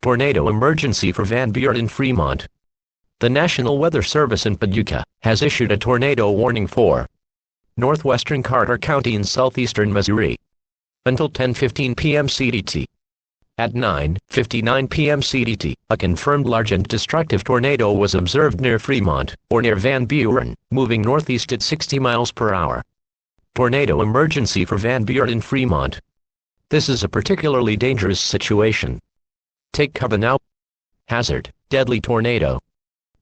Tornado emergency for Van Buren in Fremont. The National Weather Service in Paducah has issued a tornado warning for northwestern Carter County in southeastern Missouri until 10:15 p.m. CDT. At 9:59 p.m. CDT, a confirmed large and destructive tornado was observed near Fremont, or near Van Buren, moving northeast at 60 miles per hour. Tornado emergency for Van Buren in Fremont. This is a particularly dangerous situation. Take cover now. Hazard: deadly tornado.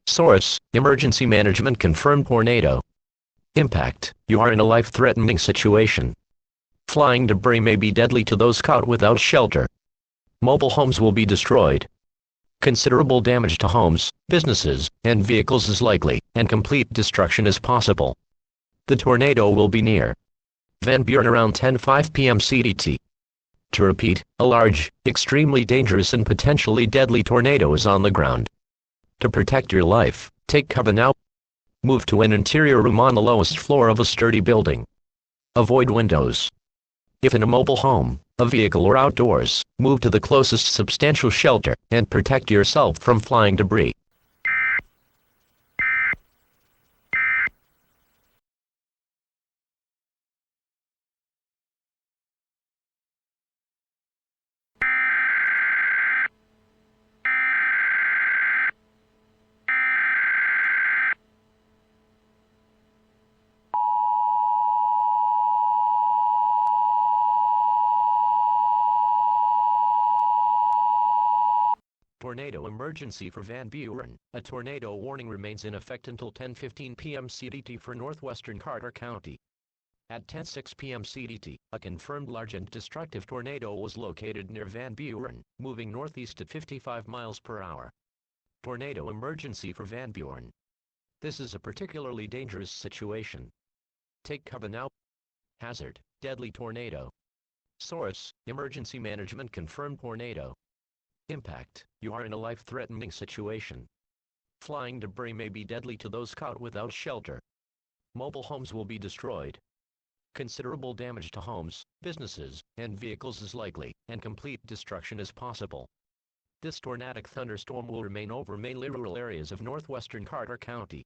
Source: Emergency Management confirmed tornado. Impact: you are in a life-threatening situation. Flying debris may be deadly to those caught without shelter. Mobile homes will be destroyed. Considerable damage to homes, businesses, and vehicles is likely, and complete destruction is possible. The tornado will be near Van Buren around 10:05 p.m. CDT. To repeat, a large, extremely dangerous and potentially deadly tornado is on the ground. To protect your life, take cover now. Move to an interior room on the lowest floor of a sturdy building. Avoid windows. If in a mobile home, a vehicle or outdoors, move to the closest substantial shelter and protect yourself from flying debris. Tornado emergency for Van Buren. A tornado warning remains in effect until 10:15 p.m. CDT for northwestern Carter County. At 10:06 p.m. CDT, a confirmed large and destructive tornado was located near Van Buren, moving northeast at 55 miles per hour. Tornado emergency for Van Buren. This is a particularly dangerous situation. Take cover now. Hazard: deadly tornado. Source: Emergency Management confirmed tornado. Impact: you are in a life-threatening situation. Flying debris may be deadly to those caught without shelter. Mobile homes will be destroyed. Considerable damage to homes, businesses, and vehicles is likely, and complete destruction is possible. This tornadic thunderstorm will remain over mainly rural areas of northwestern Carter County.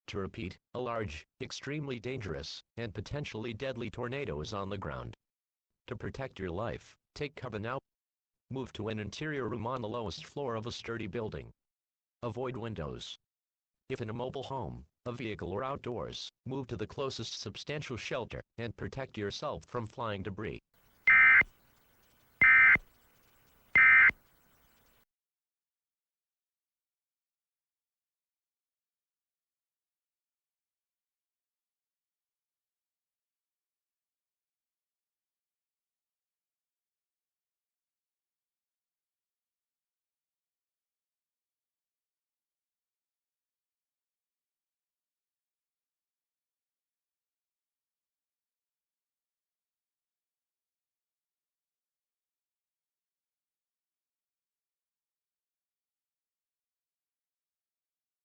To repeat, a large, extremely dangerous, and potentially deadly tornado is on the ground. To protect your life, take cover now. Move to an interior room on the lowest floor of a sturdy building. Avoid windows. If in a mobile home, a vehicle or outdoors, move to the closest substantial shelter and protect yourself from flying debris.